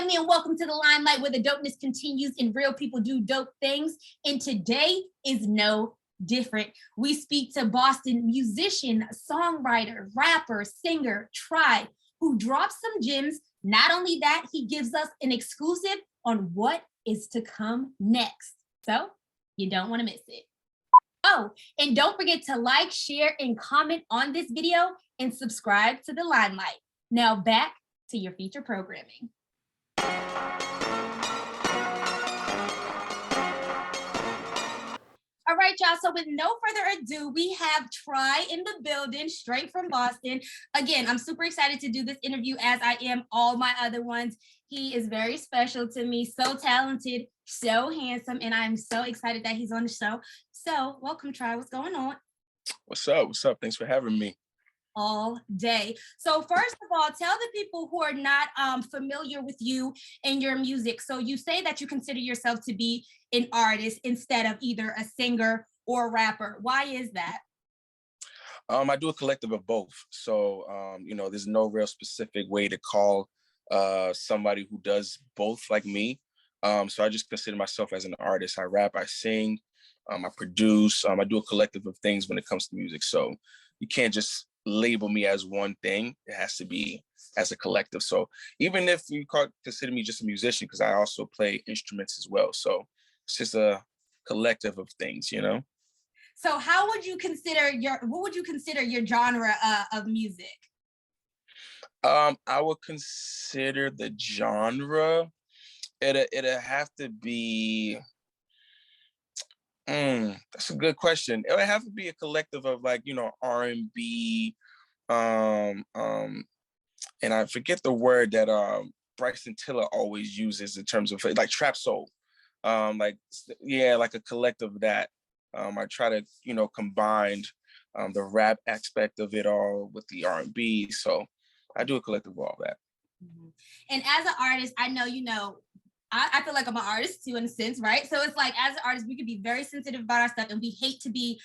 family, and welcome to the Limelight, where the dopeness continues and real people do dope things. And today is no different. We speak to Boston musician, songwriter, rapper, singer, TRIY, who drops some gems. Not only that, he gives us an exclusive on what is to come next. So you don't want to miss it. Oh, and don't forget to like, share, and comment on this video and subscribe to the Limelight. Now back to your feature programming. All right, y'all. So with no further ado, we have TRIY in the building, straight from Boston. Again, I'm super excited to do this interview, as I am all my other ones. He is very special to me, so talented, so handsome, and I'm so excited that he's on the show. So welcome, TRIY. What's going on? What's up? What's up? Thanks for having me. All day. So first of all, tell the people who are not familiar with you and your music. So you say that you consider yourself to be an artist instead of either a singer or a rapper. Why is that? I do a collective of both. So, there's no real specific way to call somebody who does both like me. So I just consider myself as an artist. I rap, I sing, I produce, I do a collective of things when it comes to music. So you can't just label me as one thing. It has to be as a collective. So even if you consider me just a musician, because I also play instruments as well. So it's just a collective of things, So how would you consider what would you consider your genre of music? I would consider the genre, it'd have to be, that's a good question. It would have to be a collective of R&B, and I forget the word that Bryson Tiller always uses in terms of like trap soul. Like a collective of that. I try to, combine the rap aspect of it all with the R&B. So I do a collective of all that. Mm-hmm. And as an artist, I know, I feel like I'm an artist too, in a sense, right? So it's like, as an artist, we can be very sensitive about our stuff, and we hate to be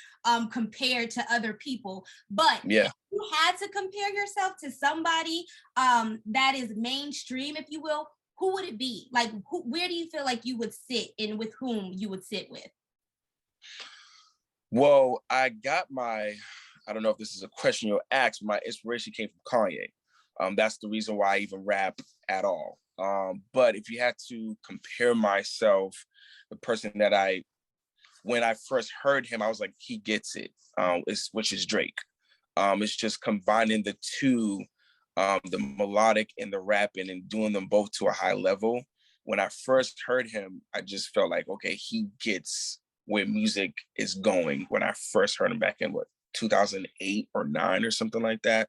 compared to other people. But yeah, if you had to compare yourself to somebody that is mainstream, if you will, who would it be? Like, where do you feel like you would sit, and with whom you would sit with? Well, I don't know if this is a question you'll ask, but my inspiration came from Kanye. That's the reason why I even rap at all. But if you had to compare myself, the person that when I first heard him, I was like, he gets it, which is Drake. It's just combining the two, the melodic and the rapping, and doing them both to a high level. When I first heard him, I just felt like, okay, he gets where music is going. When I first heard him back in 2008 or 9 or something like that.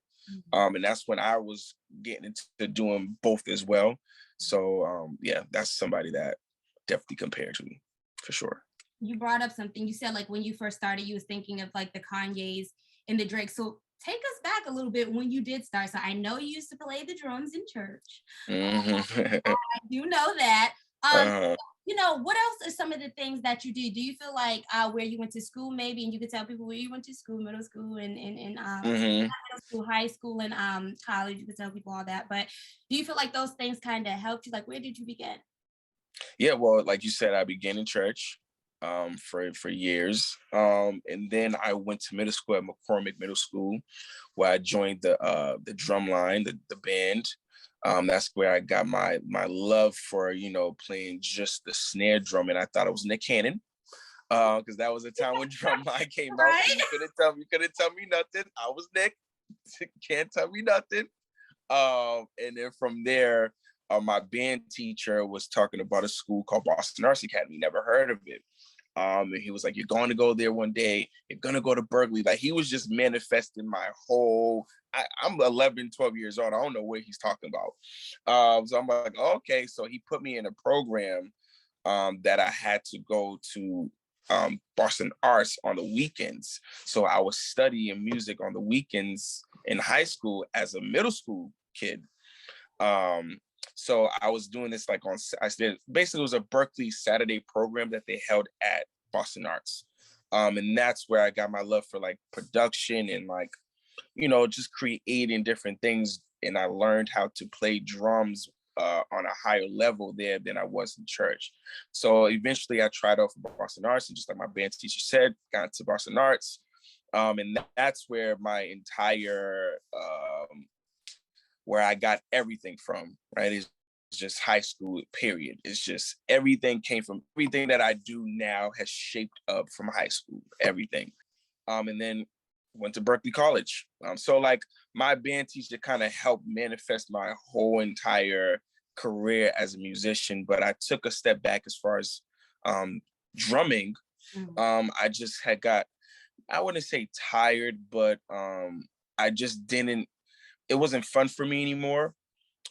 And that's when I was getting into doing both as well. So that's somebody that definitely compared to me, for sure. You brought up something. You said like when you first started, you was thinking of like the Kanye's and the Drake. So take us back a little bit when you did start. So I know you used to play the drums in church. Mm-hmm. I do know that. Uh-huh. What else are some of the things that you do? Do you feel like where you went to school, maybe, and you could tell people where you went to school, middle school, and Mm-hmm. middle school, high school, and college, you could tell people all that. But do you feel like those things kind of helped you? Like, where did you begin? Yeah, well, like you said, I began in church for years. And then I went to middle school at McCormick Middle School, where I joined the drum line, the band. That's where I got my love for, playing just the snare drum. And I thought it was Nick Cannon, because that was the time when Drumline came out. Right? You couldn't tell me nothing. I was Nick. Can't tell me nothing. And then from there, my band teacher was talking about a school called Boston Arts Academy. Never heard of it. And he was like, you're going to go there one day. You're going to go to Berkeley. Like, he was just manifesting my whole, I'm 11, 12 years old. I don't know what he's talking about. So I'm like, oh, okay. So he put me in a program that I had to go to Boston Arts on the weekends. So I was studying music on the weekends in high school as a middle school kid. So I was doing this basically it was a Berkeley Saturday program that they held at Boston Arts. And that's where I got my love for like production and just creating different things. And I learned how to play drums on a higher level there than I was in church. So eventually I tried out for Boston Arts, and just like my band teacher said, got into Boston Arts. And that's where my entire, where I got everything from, right? It's just high school, period. It's just everything came from, everything that I do now has shaped up from high school, everything. And then went to Berklee College. So like my band teacher kind of helped manifest my whole entire career as a musician, but I took a step back as far as drumming. I just had got, I wouldn't say tired, but I just didn't, it wasn't fun for me anymore.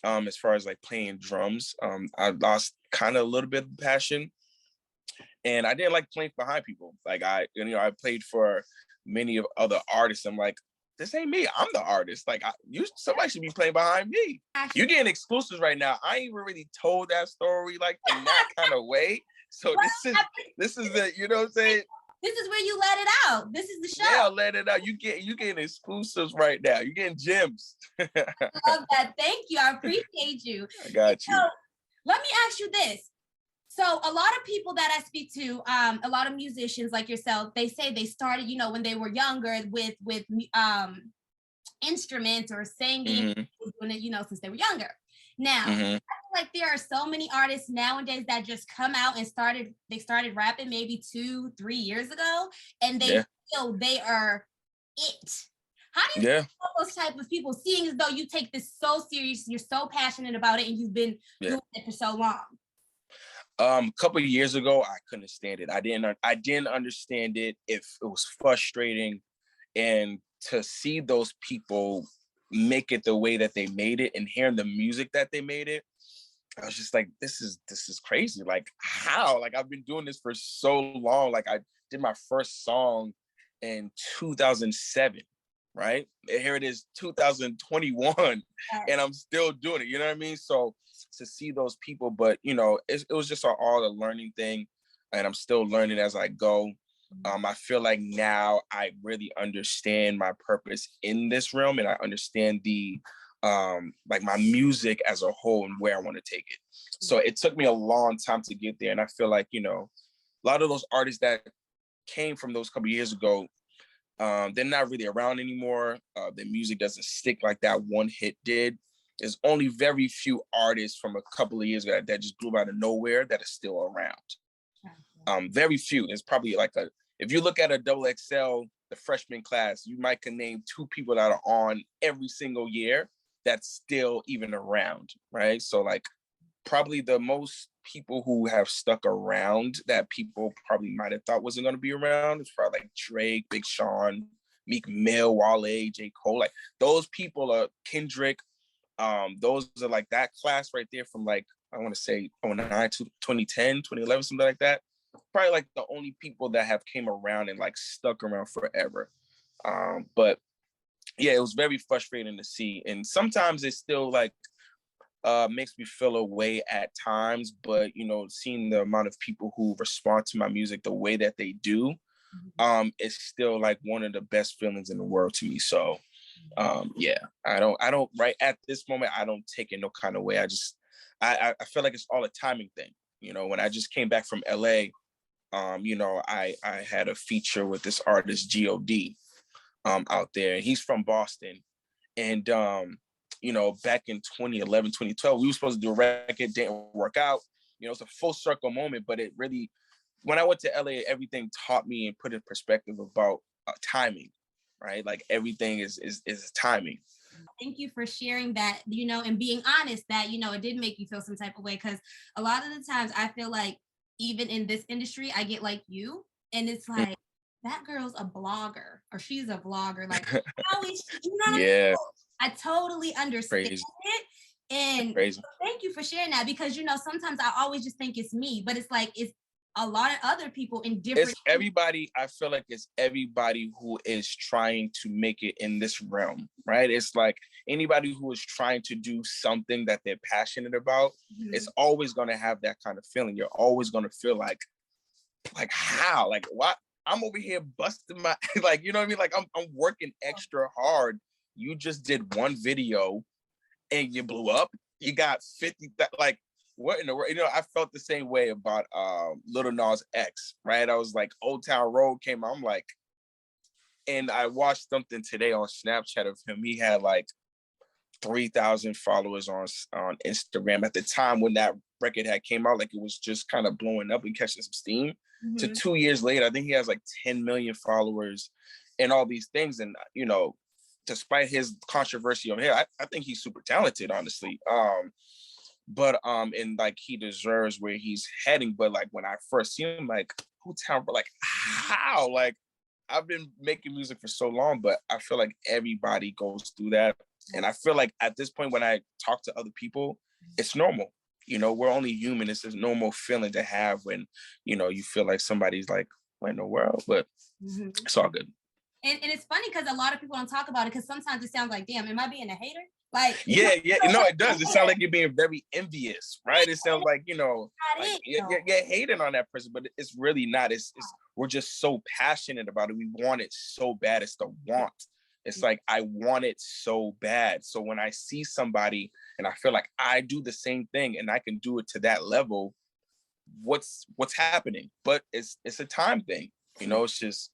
As far as like playing drums, I lost kind of a little bit of passion, and I didn't like playing behind people. Like I played for many of other artists. I'm like, this ain't me. I'm the artist. Like somebody should be playing behind me. You're getting exclusives right now. I ain't even really told that story like in that kind of way. So this is the, you know what I'm saying? This is where you let it out. This is the show. Yeah, let it out. You getting exclusives right now. You're getting gems. I love that. Thank you. I appreciate you. I got you. So, let me ask you this. So a lot of people that I speak to, a lot of musicians like yourself, they say they started, when they were younger with instruments or singing, doing it, since they were younger. Now, I feel like there are so many artists nowadays that just come out and started rapping maybe 2-3 years ago, and they feel they are it. How do you feel those type of people, seeing as though you take this so serious, you're so passionate about it, and you've been doing it for so long? A couple of years ago, I couldn't stand it. I didn't understand it. If it was frustrating, and to see those people make it the way that they made it and hearing the music that they made it, I was just like, this is crazy. Like, how? Like, I've been doing this for so long. Like, I did my first song in 2007, right? And here it is, 2021, and I'm still doing it. You know what I mean? So to see those people, but it was just all a learning thing, and I'm still learning as I go. I feel like now I really understand my purpose in this realm, and I understand the like my music as a whole and where I want to take it. So it took me a long time to get there, and I feel like a lot of those artists that came from those couple years ago, they're not really around anymore. Their music doesn't stick like that one hit did. There's only very few artists from a couple of years ago that just blew out of nowhere that are still around. Very few. It's probably like if you look at a double XL, the freshman class, you might can name 2 people that are on every single year that's still even around, right? So like probably the most people who have stuck around that people probably might have thought wasn't going to be around is probably like Drake, Big Sean, Meek Mill, Wale, J. Cole. Like those people are Kendrick. Those are like that class right there from like, I want to say 2009 to 2010, 2011, something like that. Probably like the only people that have came around and like stuck around forever. But yeah, it was very frustrating to see. And sometimes it's still like, makes me feel a way at times, but seeing the amount of people who respond to my music the way that they do, it's still like one of the best feelings in the world to me. So yeah, I don't right at this moment, I don't take it no kind of way. I feel like it's all a timing thing. When I just came back from LA, I had a feature with this artist God out there. He's from Boston, and back in 2011, 2012, we were supposed to do a record, didn't work out. It's a full circle moment, but it really, when I went to LA, everything taught me and put in perspective about timing, right? Like everything is timing. Thank you for sharing that, and being honest that, it did make you feel some type of way, because a lot of the times I feel like even in this industry, I get like you, and it's like, that girl's a blogger or she's a vlogger. Like, how is she? What I mean? I totally understand it. And thank you for sharing that, because, sometimes I always just think it's me, but it's like, it's a lot of other people in different. It's everybody. I feel like it's everybody who is trying to make it in this realm, right? It's like anybody who is trying to do something that they're passionate about, it's always going to have that kind of feeling. You're always going to feel like how, like what? I'm over here busting my, like, you know what I mean? Like I'm working extra hard. You just did one video and you blew up. you got 50, like, what in the world? You know, I felt the same way about Lil Nas X, right? I was like, Old Town Road came out. I'm like, and I watched something today on Snapchat of him. He had like 3,000 followers on Instagram at the time when that record had came out. Like, it was just kind of blowing up and catching some steam. To 2 years later, I think he has like 10 million followers and all these things. And, you know, despite his controversy on here, I think he's super talented, honestly. And like, he deserves where he's heading. But like, when I first seen him, like, who town, but like, how? Like, I've been making music for so long, but I feel like everybody goes through that. And I feel like at this point, when I talk to other people, it's normal. You know, we're only human. It's a normal feeling to have when, you know, you feel like somebody's like, what in the world? But it's all good. And it's funny because a lot of people don't talk about it because sometimes it sounds like, damn, am I being a hater? Like, yeah, no, it does. It sounds like you're being very envious, right? It sounds like, you know, like you're hating on that person, but it's really not. It's we're just so passionate about it. We want it so bad. It's the want. It's like, I want it so bad. So when I see somebody and I feel like I do the same thing and I can do it to that level, what's happening? But it's a time thing, you know. It's just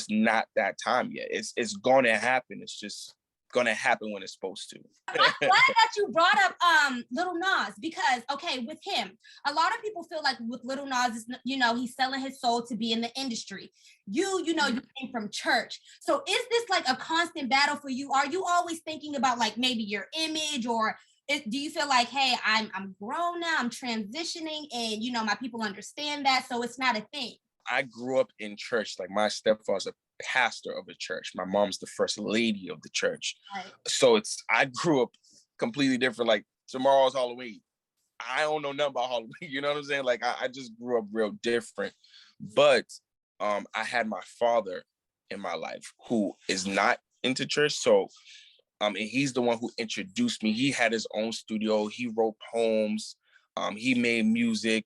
not that time yet. It's gonna happen. It's just gonna happen when it's supposed to. I'm glad that you brought up Lil Nas, because okay, with him, a lot of people feel like with Lil Nas, you know, he's selling his soul to be in the industry. You know, you came from church. So is this like a constant battle for you? Are you always thinking about like maybe your image, or do you feel like, hey, I'm grown now, I'm transitioning, and you know, my people understand that, so it's not a thing? I grew up in church. Like, my stepfather's a pastor of a church. My mom's the first lady of the church. Right. So I grew up completely different. Like, tomorrow's Halloween. I don't know nothing about Halloween. You know what I'm saying? Like, I just grew up real different. But I had my father in my life who is not into church. So and he's the one who introduced me. He had his own studio. He wrote poems. He made music.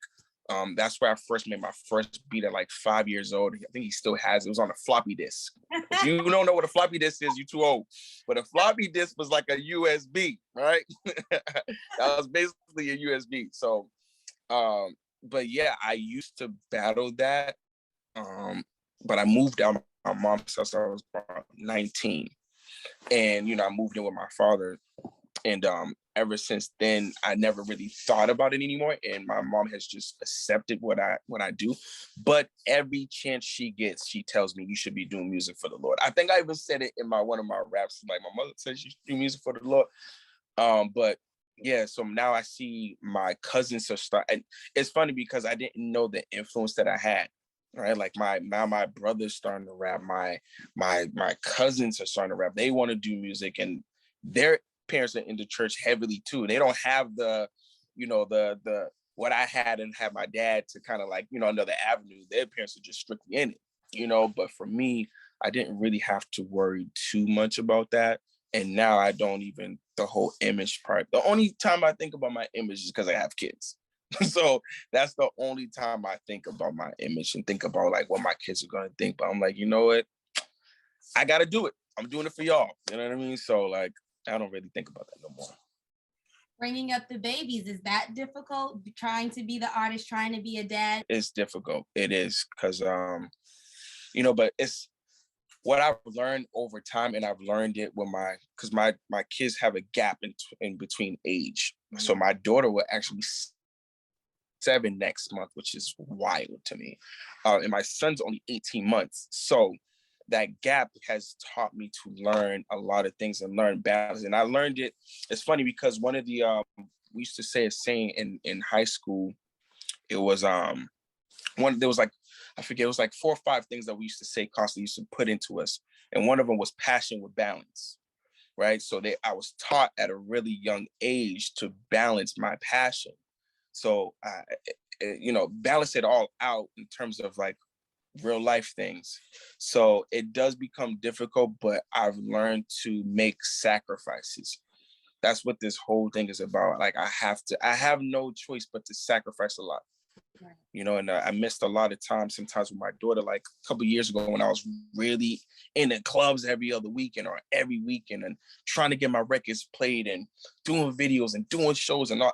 That's where I first made my first beat at like 5 years old. I think he still has it. It was on a floppy disk. If you don't know what a floppy disk is, you're too old. But a floppy disk was like a USB, right? That was basically a USB. So, but yeah, I used to battle that. But I moved out of my mom's house. I was about 19. And, you know, I moved in with my father. And ever since then, I never really thought about it anymore. And my mom has just accepted what I do. But every chance she gets, she tells me, you should be doing music for the Lord. I think I even said it in one of my raps. Like, my mother says you should do music for the Lord. But yeah, so now I see my cousins are starting. And it's funny because I didn't know the influence that I had. Right, like my brother's starting to rap. My cousins are starting to rap. They want to do music, and their parents are into church heavily too. They don't have the, you know, the what I had and have my dad to kind of like, you know, another avenue. Their parents are just strictly in it, you know. But for me, I didn't really have to worry too much about that. And now I don't even, the whole image part. The only time I think about my image is because I have kids. So that's the only time I think about my image and think about like what my kids are going to think. But I'm like, you know what? I got to do it. I'm doing it for y'all. You know what I mean? So like, I don't really think about that no more. Bringing up the babies, is that difficult? Trying to be the artist, trying to be a dad? It's difficult. It is, because, you know, but it's what I've learned over time, and I've learned it with because my kids have a gap in between age. Mm-hmm. So my daughter will actually be 7 next month, which is wild to me. And my son's only 18 months. So that gap has taught me to learn a lot of things and learn balance. And I learned it. It's funny because one of the, we used to say a saying in high school. It was there was like, I forget, it was like 4 or 5 things that we used to say constantly, used to put into us. And one of them was passion with balance, right? So I was taught at a really young age to balance my passion. So, you know, balance it all out in terms of like real life things. So it does become difficult, but I've learned to make sacrifices. That's what this whole thing is about. Like, I have no choice but to sacrifice a lot. You know, and I missed a lot of time sometimes with my daughter. Like a couple of years ago when I was really in the clubs every other weekend or every weekend and trying to get my records played and doing videos and doing shows and all.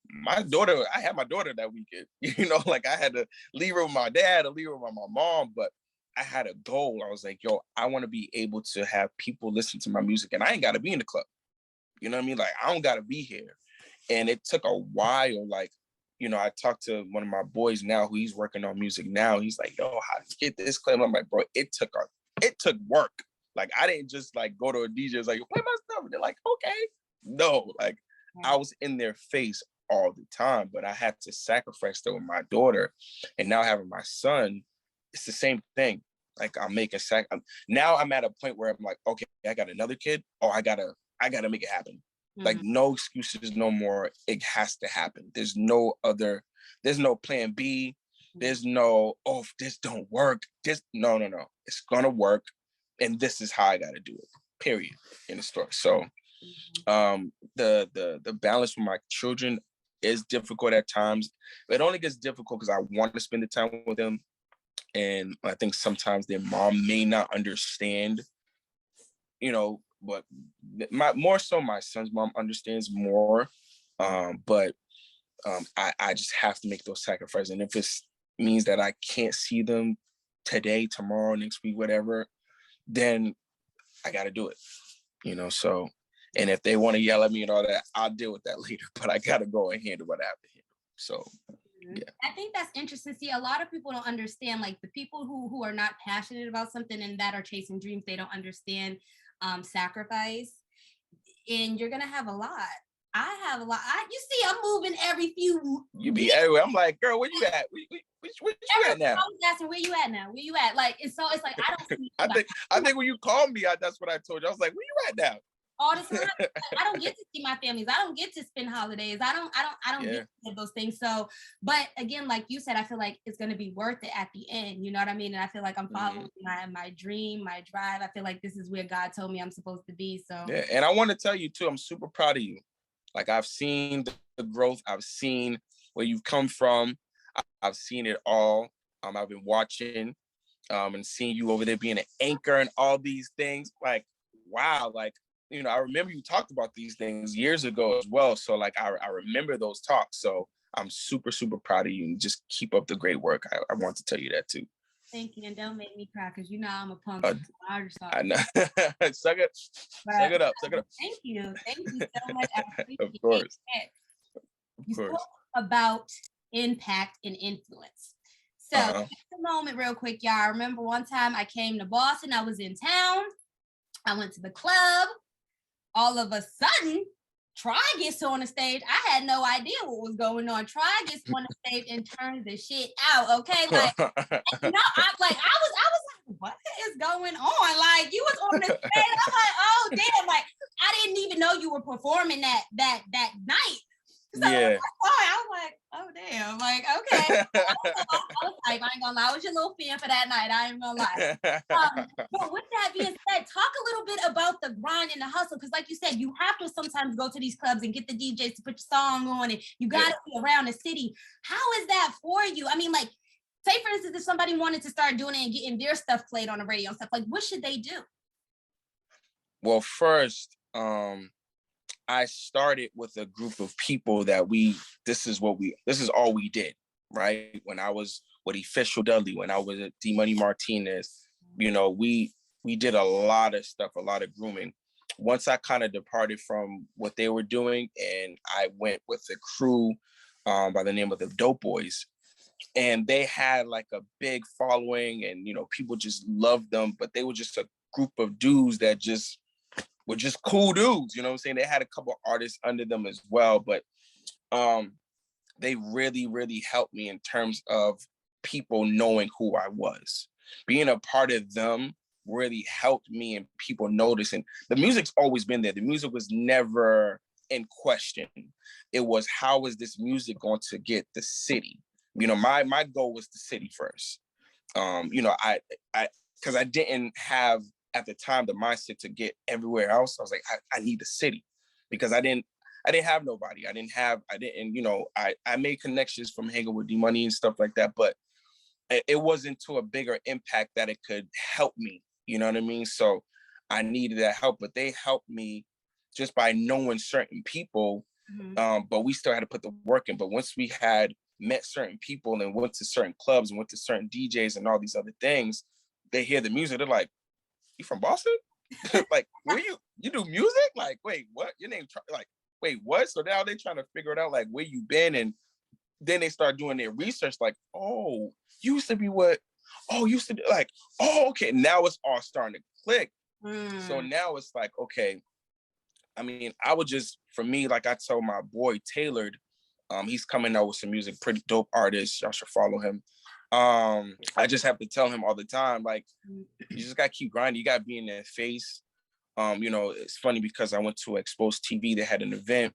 My daughter, I had my daughter that weekend, you know, like I had to leave her with my dad or leave her with my mom, but I had a goal. I was like, yo, I want to be able to have people listen to my music and I ain't got to be in the club. You know what I mean? Like, I don't got to be here. And it took a while. Like, you know, I talked to one of my boys now who he's working on music now. He's like, yo, how did you get this clip? I'm like, bro, it took work. Like, I didn't just like go to a DJ, it's like, play my stuff. And they're like, okay. No, like I was in their face all the time, but I had to sacrifice that with my daughter. And now having my son, it's the same thing. Like I'm making now I'm at a point where I'm like, okay, I got another kid. Oh, I gotta make it happen. Like no excuses no more. It has to happen. There's no plan B. There's no, oh, if this don't work. No. It's gonna work. And this is how I gotta do it. Period. In the story. So the balance with my children is difficult at times. It only gets difficult because I want to spend the time with them. And I think sometimes their mom may not understand, you know, but more so my son's mom understands more. But I just have to make those sacrifices. And if it means that I can't see them today, tomorrow, next week, whatever, then I got to do it, you know? So, and if they want to yell at me and all that, I'll deal with that later, but I got to go and handle what I have to handle. So, yeah. I think that's interesting. See, a lot of people don't understand, like the people who are not passionate about something and that are chasing dreams, they don't understand sacrifice. And you're gonna have a lot. I have a lot. You see, I'm moving every few. You be everywhere. I'm like, girl, where you at? Where you at now? I was asking, where you at now? Where you at? Like, it's like I don't see. I think when you called me, that's what I told you. I was like, where you at now? All the time. I don't get to see my families. I don't get to spend holidays. I don't get to do those things. So, but again, like you said, I feel like it's gonna be worth it at the end. You know what I mean? And I feel like I'm following my dream, my drive. I feel like this is where God told me I'm supposed to be. So yeah, and I want to tell you too, I'm super proud of you. Like I've seen the growth, I've seen where you've come from, I've seen it all. I've been watching and seeing you over there being an anchor and all these things. Like, wow, like, you know, I remember you talked about these things years ago as well. So like, I remember those talks. So I'm super, super proud of you and just keep up the great work. I want to tell you that too. Thank you. And don't make me cry because you know I'm a punk. I know. Suck it up. Thank you. Thank you so much. I appreciate of course. it. You spoke about impact and influence. So take a moment real quick, y'all. I remember one time I came to Boston. I was in town. I went to the club. All of a sudden, Try gets on the stage. I had no idea what was going on. Try gets on the stage and turns the shit out. Okay, like you know, I was like, what is going on? Like you was on the stage. I'm like, oh damn! Like I didn't even know you were performing that night. So yeah. I was like, oh damn! Like okay, I was like, I ain't gonna lie, I was your little fan for that night. I ain't gonna lie. But with that being said, talk a little bit about the grind and the hustle, because like you said, you have to sometimes go to these clubs and get the DJs to put your song on, and you got to be around the city. How is that for you? I mean, like, say for instance, if somebody wanted to start doing it and getting their stuff played on the radio and stuff, like, what should they do? Well, first, I started with a group of people that this is all we did, right? When I was with Official Dudley, when I was at D Money Martinez, you know, we did a lot of stuff, a lot of grooming. Once I kind of departed from what they were doing and I went with a crew by the name of the Dope Boys, and they had like a big following and, you know, people just loved them, but they were just a group of dudes that were just cool dudes, you know what I'm saying? They had a couple artists under them as well, but they really, really helped me in terms of people knowing who I was. Being a part of them really helped me and people noticing. The music's always been there. The music was never in question. It was, how is this music going to get the city? You know, my goal was the city first. You know, I because I didn't have at the time the mindset to get everywhere else. I was like, I need the city, because I didn't I didn't have nobody. I didn't, you know, I made connections from hanging with D-Money and stuff like that, but it wasn't to a bigger impact that it could help me. You know what I mean? So I needed that help, but they helped me just by knowing certain people. But we still had to put the work in. But once we had met certain people and went to certain clubs and went to certain DJs and all these other things, they hear the music. They're like, "You from Boston? Like, where you do music? Like, wait, what? Your name? Like, wait, what?" So now they're trying to figure it out, like where you been, and then they start doing their research. Like, oh, used to be what? Oh, used to be like, oh, okay. Now it's all starting to click. So now it's like, okay. I mean, I would just, for me, like I told my boy Tailored, he's coming out with some music, pretty dope artist. Y'all should follow him. I just have to tell him all the time, like, you just gotta keep grinding. You gotta be in their face. You know, it's funny because I went to Exposed TV. They had an event,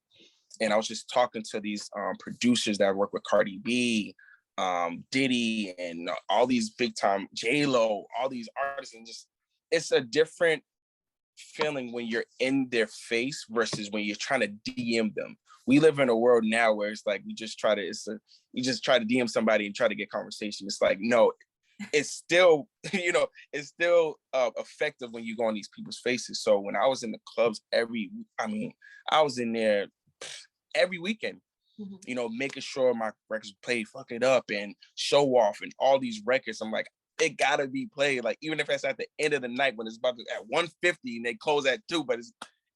and I was just talking to these producers that work with Cardi B, Diddy, and all these big time J-Lo, all these artists, and just it's a different feeling when you're in their face versus when you're trying to DM them. We live in a world now where it's like you just try to DM somebody and try to get conversation. It's like, no, it's still, you know, it's still effective when you go on these people's faces. So when I was in the clubs I was in there every weekend, you know, making sure my records play Fuck It Up and Show Off and all these records. I'm like, it gotta be played. Like, even if it's at the end of the night when it's about to at 1:50 and they close at 2, but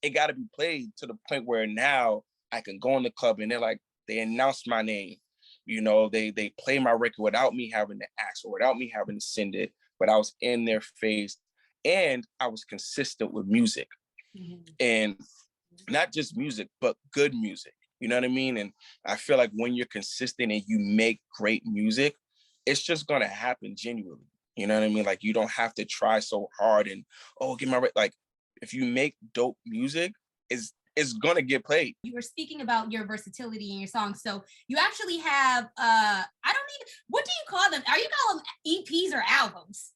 it gotta be played to the point where now I can go in the club and they're like, they announce my name. You know, they play my record without me having to ask or without me having to send it, but I was in their face and I was consistent with music. And not just music, but good music. You know what I mean? And I feel like when you're consistent and you make great music, it's just gonna happen genuinely. You know what I mean? Like, you don't have to try so hard and, oh, get my like, if you make dope music, it's gonna get played. You were speaking about your versatility in your songs. So you actually have what do you call them? Are you call them EPs or albums?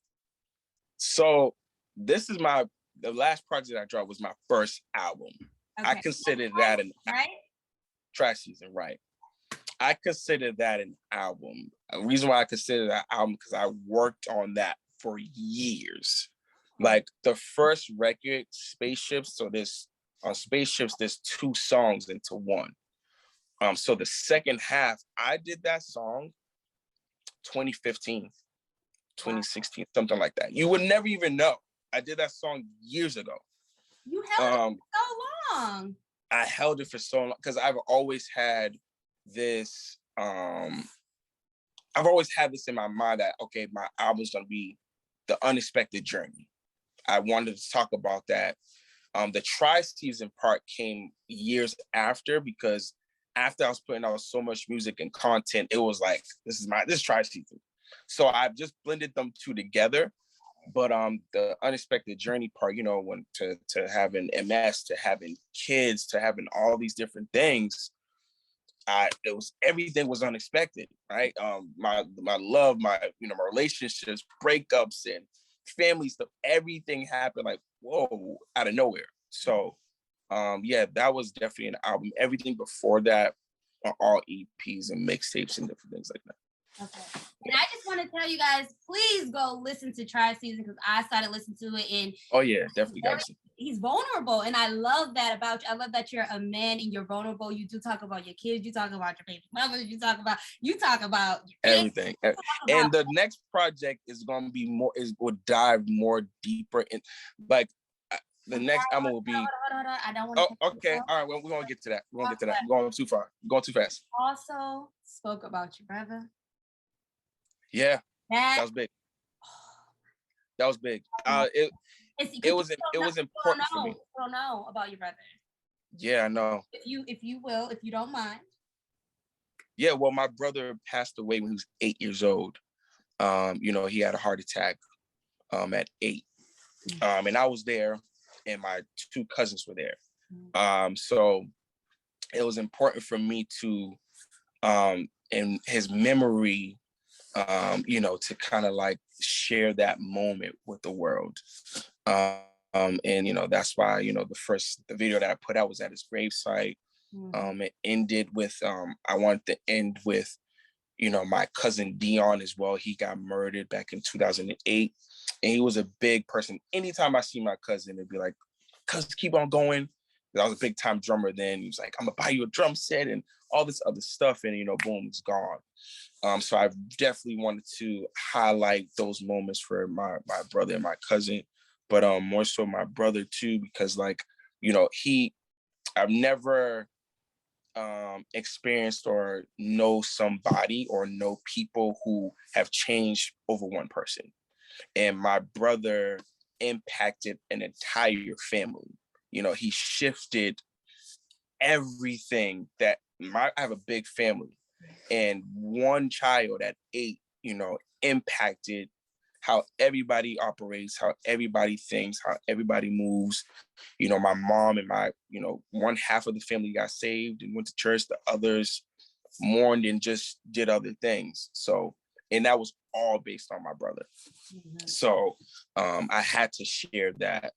So this is the last project I dropped was my first album. Okay. I consider that an Trash Season, right? I consider that an album. The reason why I consider that album because I worked on that for years. Like the first record, Spaceships. So on Spaceships, there's 2 songs into one. So the second half, I did that song 2015, 2016, something like that. You would never even know. I did that song years ago. You held it for so long. I held it for so long because I've always had this in my mind that, okay, my album's gonna be the unexpected journey. I wanted to talk about that. The tri-season part came years after, because after I was putting out so much music and content, it was like, this is tri-season. So I've just blended them 2 together. But the unexpected journey part, you know, when to having MS, to having kids, to having all these different things, everything was unexpected, right? My love, my relationships, breakups, and family stuff, everything happened like, whoa, out of nowhere. So yeah, that was definitely an album. Everything before that are all EPs and mixtapes and different things like that. Okay. And I just want to tell you guys, please go listen to Tri Season, because I started listening to it, and oh yeah, definitely got to. He's vulnerable, and I love that about you. I love that you're a man and you're vulnerable. You do talk about your kids, you talk about your baby mothers, you talk about everything. And the next project is gonna be will dive more deeper in, like the next album will be. Hold on. I don't want to. Oh, okay. All right. Well, we're gonna get to that. We're gonna get to that. We're going too far. We're going too fast. Also spoke about your brother. Yeah, that was big. That was big. It was important for me. I don't know about your brother. Yeah, I know. If you don't mind. Yeah, well, my brother passed away when he was 8 years old. You know, he had a heart attack at 8. And I was there, and my 2 cousins were there. So it was important for me to, in his memory, you know, to kind of like share that moment with the world. And, you know, that's why, you know, the video that I put out was at his gravesite. Mhm. It ended with, I wanted to end with, my cousin Dion as well. He got murdered back in 2008. And he was a big person. Anytime I see my cousin, it'd be like, cousin, keep on going. I was a big time drummer then. He was like, I'm gonna buy you a drum set and all this other stuff. And, boom, it's gone. So I definitely wanted to highlight those moments for my brother and my cousin, but more so my brother too, because like, I've never experienced or know somebody or know people who have changed over one person. And my brother impacted an entire family. He shifted everything I have a big family, and one child at 8, impacted how everybody operates, how everybody thinks, how everybody moves. My mom and one half of the family got saved and went to church. The others mourned and just did other things. So, and that was all based on my brother. Mhm. So I had to share that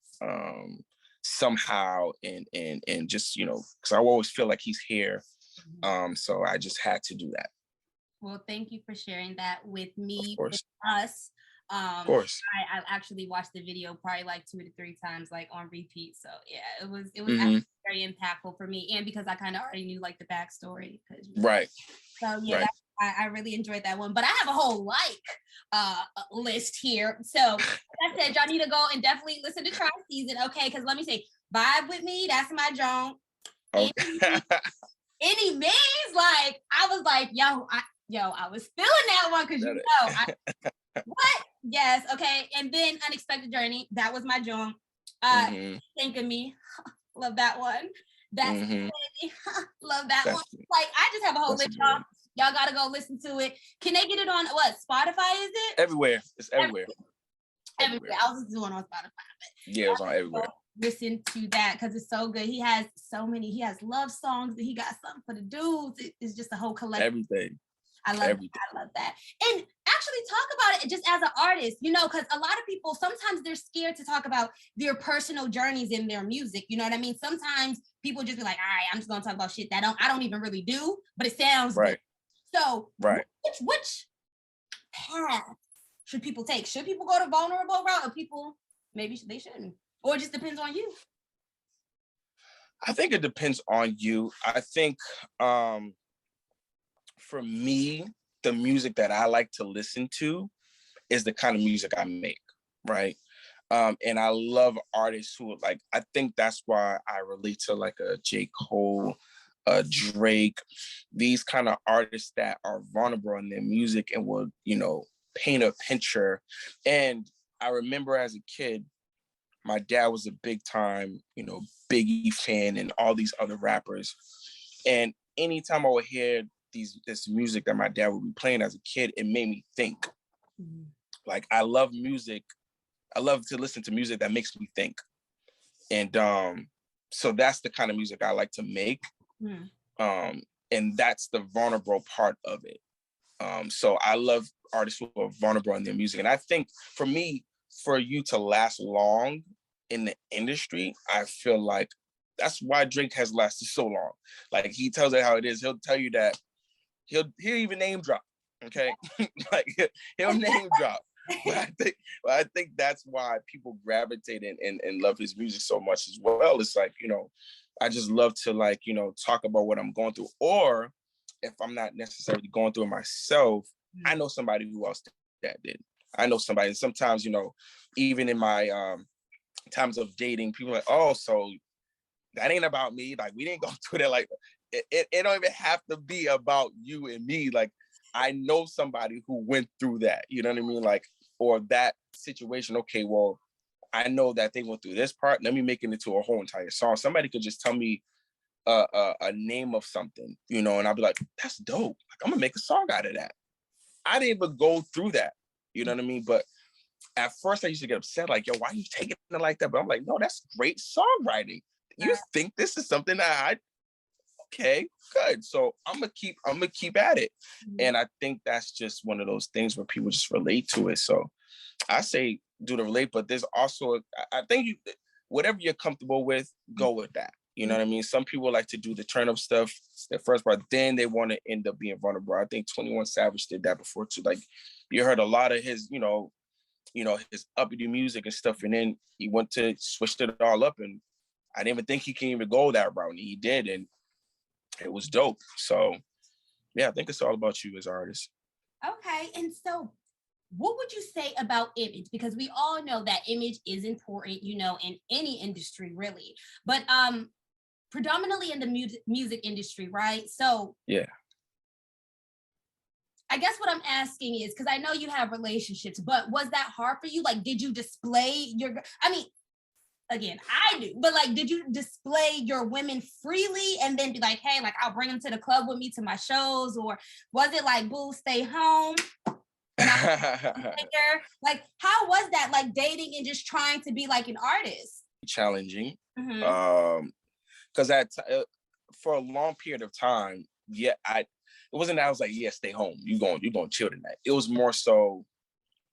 somehow, and just, because I always feel like he's here. Mhm. So I just had to do that. Well, thank you for sharing that with Of me, with course. us. Of course. I actually watched the video probably like 2 to 3 times, like on repeat. So yeah, it was Hmm. actually very impactful for me, and because I kind of already knew like the backstory. Right. So yeah, Right. I really enjoyed that one. But I have a whole list here. So like I said, y'all need to go and definitely listen to Try Season, okay? Because let me say, Vibe With Me, that's my joint. Okay. Any means, like I was like, I was feeling that one because what? Yes, okay. And then Unexpected Journey, that was my joint. Hmm. Think of Me, love that one. That's Hmm. love that one. That's Like I just have a whole that's a list, good y'all. one. Y'all gotta go listen to it. Can they get it on what? Spotify, is it? Everywhere. It's everywhere. Everywhere. Everywhere. I was just doing on Spotify. Yeah, it was on everywhere. Listen to that because it's so good. He has so many. He has love songs. He got something for the dudes. It's just a whole collection. Everything. I love Everything. that. I love that. And actually talk about it just as an artist, because a lot of people sometimes they're scared to talk about their personal journeys in their music. You know what I mean? Sometimes people just be like, all right, I'm just gonna talk about shit that I don't even really do, but it sounds good. Right. So Right. which path should people take? Should people go the vulnerable route, or people maybe they shouldn't? Or it just depends on you. I think it depends on you. I think for me, the music that I like to listen to is the kind of music I make, right? And I love artists who like, I think that's why I relate to like a J. Cole, Drake, these kind of artists that are vulnerable in their music and will, paint a picture. And I remember as a kid, my dad was a big time, Biggie fan and all these other rappers. And anytime I would hear this music that my dad would be playing as a kid, it made me think. Mhm. Like I love music. I love to listen to music that makes me think. And so that's the kind of music I like to make. Mhm. And that's the vulnerable part of it. So I love artists who are vulnerable in their music. And I think for me, for you to last long in the industry, I feel like that's why Drake has lasted so long. Like he tells it how it is. He'll tell you that he'll even name drop. Okay. Like he'll name drop. But I think that's why people gravitate and love his music so much as well. It's like, I just love to like, talk about what I'm going through. Or if I'm not necessarily going through it myself, I know somebody who else that did. I know somebody. Sometimes, even in my times of dating, people are like, oh, so that ain't about me. Like we didn't go through that. Like it don't even have to be about you and me. Like I know somebody who went through that. You know what I mean? Like, or that situation. Okay, well, I know that they went through this part. Let me make it into a whole entire song. Somebody could just tell me a name of something, and I'll be like, that's dope. Like I'm gonna make a song out of that. I didn't even go through that. You know what I mean? But at first I used to get upset, like, yo, why are you taking it like that? But I'm like, no, that's great songwriting. You think this is something that okay, good. So I'm gonna keep at it. And I think that's just one of those things where people just relate to it. So I say do the relate, but there's also I think whatever you're comfortable with, go with that. You know what I mean? Some people like to do the turn up stuff the first part, then they want to end up being vulnerable. I think 21 Savage did that before too. Like you heard a lot of his, his uppity music and stuff, and then he went to switched it all up, and I didn't even think he can even go that route, and he did, and it was dope. So yeah, I think it's all about you as an artist. Okay, and so what would you say about image? Because we all know that image is important, in any industry really, but predominantly in the music industry, right? So yeah, I guess what I'm asking is, because I know you have relationships, but was that hard for you? Like, did you display again, I do, but like, did you display your women freely and then be like, hey, like I'll bring them to the club with me to my shows? Or was it like, boo, stay home? Like, how was that, like dating and just trying to be like an artist? Challenging. Mm-hmm. Because for a long period of time, it wasn't that I was like, yeah, stay home. You're going to chill tonight. It was more so,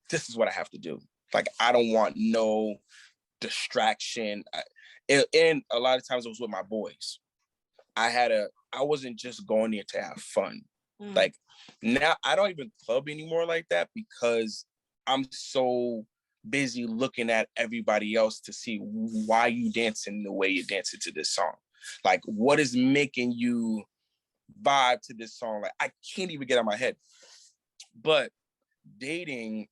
this is what I have to do. Like, I don't want no distraction. And a lot of times it was with my boys. I wasn't just going there to have fun. Like now I don't even club anymore like that because I'm so busy looking at everybody else to see why you dancing the way you're dancing to this song. Like, what is making you vibe to this song? Like, I can't even get out of my head. But dating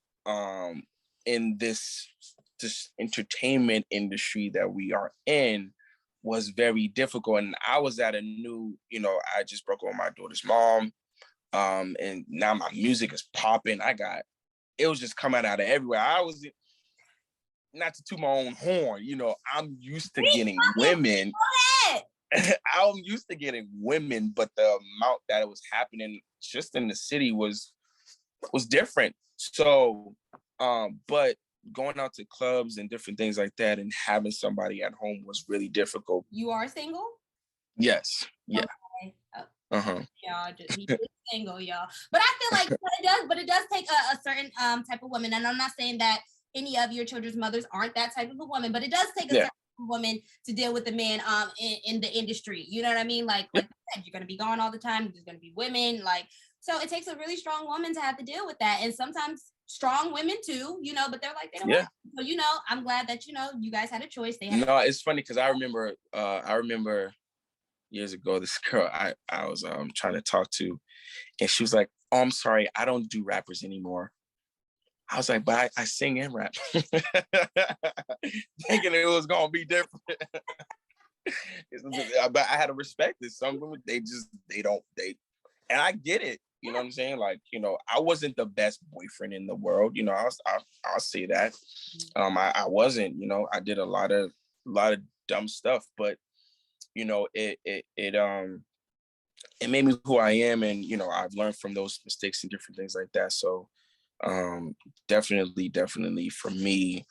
in this entertainment industry that we are in was very difficult. And I was at a new, I just broke up with my daughter's mom. And now my music is popping. It was just coming out of everywhere. I was, not to toot my own horn, I'm used to getting women. I'm used to getting women, but the amount that it was happening just in the city was different. So, but going out to clubs and different things like that and having somebody at home was really difficult. You are single? Yes. Yeah. Okay. Y'all, he is single, y'all. But I feel like it does take a certain type of woman. And I'm not saying that any of your children's mothers aren't that type of a woman, but it does take a certain woman to deal with the men in the industry. You know what I mean? Like you said, you're gonna be gone all the time, there's gonna be women, so it takes a really strong woman to have to deal with that. And sometimes strong women too, but they're like, they don't want to. So, I'm glad that, you guys had a choice. It's funny because I remember years ago, this girl I was trying to talk to, and she was like, oh, I'm sorry, I don't do rappers anymore. I was like, but I sing and rap. Thinking it was gonna be different. But I had to respect it. Some women, they don't, and I get it. You know what I'm saying? Like, I wasn't the best boyfriend in the world. I'll say that. I wasn't, I did a lot of dumb stuff, but it made me who I am, and I've learned from those mistakes and different things like that. So definitely for me,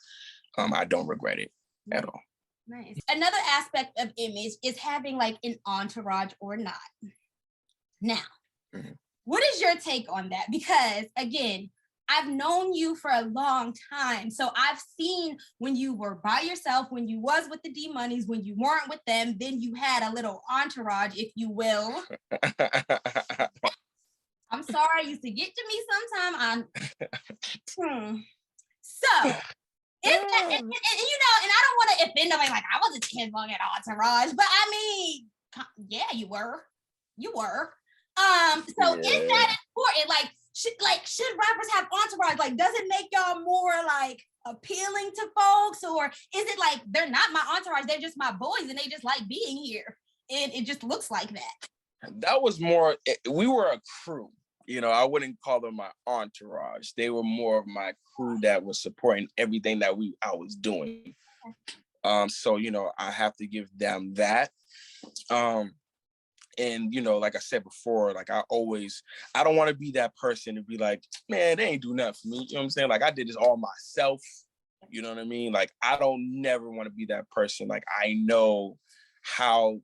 I don't regret it at all. Nice. Another aspect of image is having like an entourage or not. Now, what is your take on that? Because again, I've known you for a long time. So I've seen when you were by yourself, when you was with the D-Moneys, when you weren't with them, then you had a little entourage, if you will. I'm sorry, I used to get to me sometime. So, and I don't want to offend nobody, like I wasn't his long at entourage, but I mean, yeah, you were. So is that important? Like, should rappers have entourage? Like, does it make y'all more like appealing to folks, or is it like they're not my entourage, they're just my boys and they just like being here and it just looks like that? That was more, we were a crew. I wouldn't call them my entourage. They were more of my crew that was supporting everything that I was doing. So I have to give them that. And like I said before, like I don't want to be that person to be like, man, they ain't do nothing for me. You know what I'm saying? Like I did this all myself. You know what I mean? Like I don't never want to be that person. Like I know how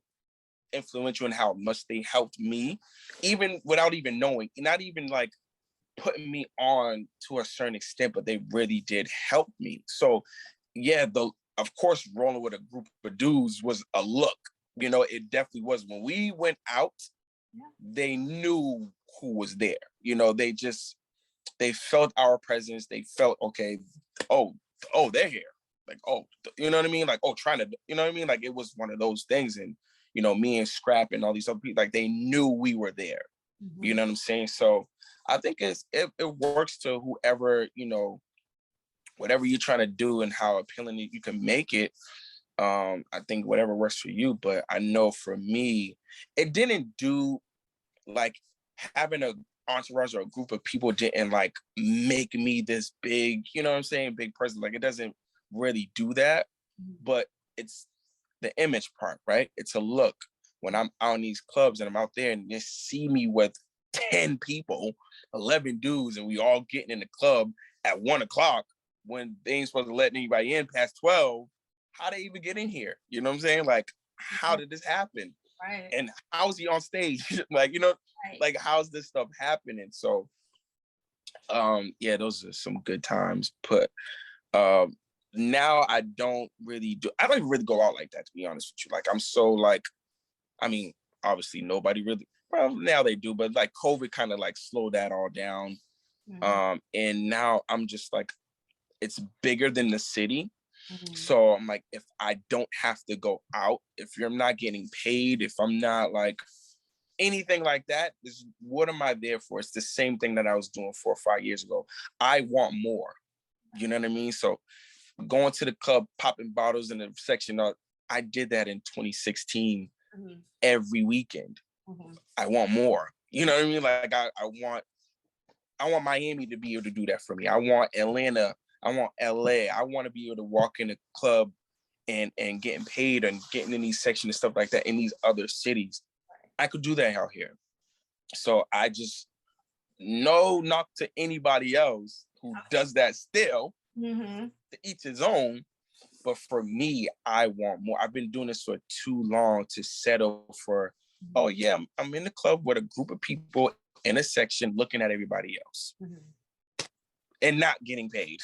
influential and how much they helped me, even without even knowing, not even like putting me on to a certain extent, but they really did help me. So yeah, of course, rolling with a group of dudes was a look. You know, it definitely was. When we went out, Yeah. they knew who was there. You know, they felt our presence. They felt, okay, oh, they're here. Like, oh, you know what I mean? Like, oh, trying to, you know what I mean? Like, it was one of those things. And, you know, me and Scrap and all these other people, like, they knew we were there. You know what I'm saying? So I think it works to whoever, you know, whatever you're trying to do and how appealing you can make it. I think whatever works for you. But I know for me, it didn't do, like, having a entourage or a group of people didn't like make me this big, you know what I'm saying, big person. Like, it doesn't really do that. But it's the image part, right? It's a look. When I'm out in these clubs and I'm out there and they see me with 10 people, 11 dudes, and we all getting in the club at 1 o'clock when they ain't supposed to let anybody in past 12, how they even get in here? You know what I'm saying? Like, how did this happen? Right. And how's he on stage? Like, you know, Right. like, how's this stuff happening? So, yeah, those are some good times. But now I don't really even go out like that, to be honest with you. Like, I'm so like, I mean, obviously nobody really, well, now they do, but like COVID kind of like slowed that all down. And now I'm just like, it's bigger than the city. So I'm like, if I don't have to go out, if you're not getting paid, if I'm not like anything like that, what am I there for? It's the same thing that I was doing 4 or 5 years ago. I want more. You know what I mean? So going to the club, popping bottles in the section, I did that in 2016 every weekend. I want more. You know what I mean? Like, I want Miami to be able to do that for me. I want Atlanta. I want LA. I want to be able to walk in a club and getting paid and getting in these sections and stuff like that in these other cities. I could do that out here. So I just, no knock to anybody else who does that still, to each his own. But for me, I want more. I've been doing this for too long to settle for, oh yeah, I'm in the club with a group of people in a section looking at everybody else and not getting paid.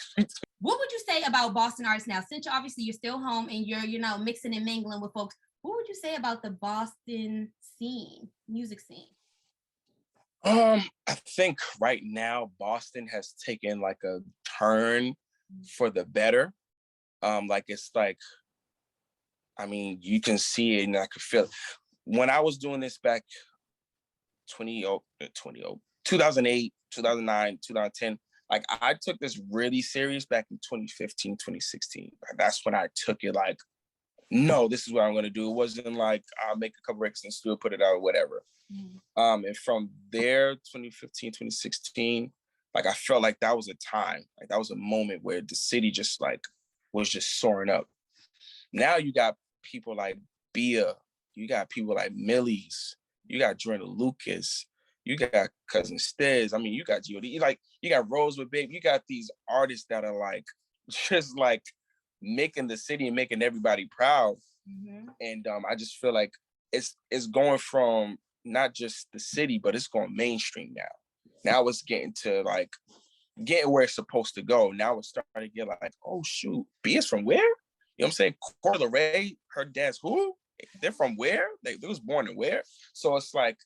What would you say about Boston artists now? Since obviously you're still home and you're, you know, mixing and mingling with folks, what would you say about the Boston scene, music scene? I think right now Boston has taken like a turn for the better. Like, it's like, I mean, you can see it and I could feel it. When I was doing this back 2008, 2009, 2010, like, I took this really serious back in 2015, 2016. That's when I took it like, no, this is what I'm going to do. It wasn't like, I'll make a couple records and still put it out or whatever. And from there, 2015, 2016, like, I felt like that was a time, like, that was a moment where the city just like was just soaring up. Now you got people like Bia, you got people like Millie's, you got Jordan Lucas, you got Cousin Stez. I mean, you got G.O.D. Like, you got Rose with Babe. You got these artists that are like just like making the city and making everybody proud. And I just feel like it's going from not just the city, but it's going mainstream now. Now it's getting to like getting where it's supposed to go. Now it's starting to get like, oh shoot, Bia's from where? You know what I'm saying? Corla Ray, her dad's who? They're from where? They was born in where? So it's like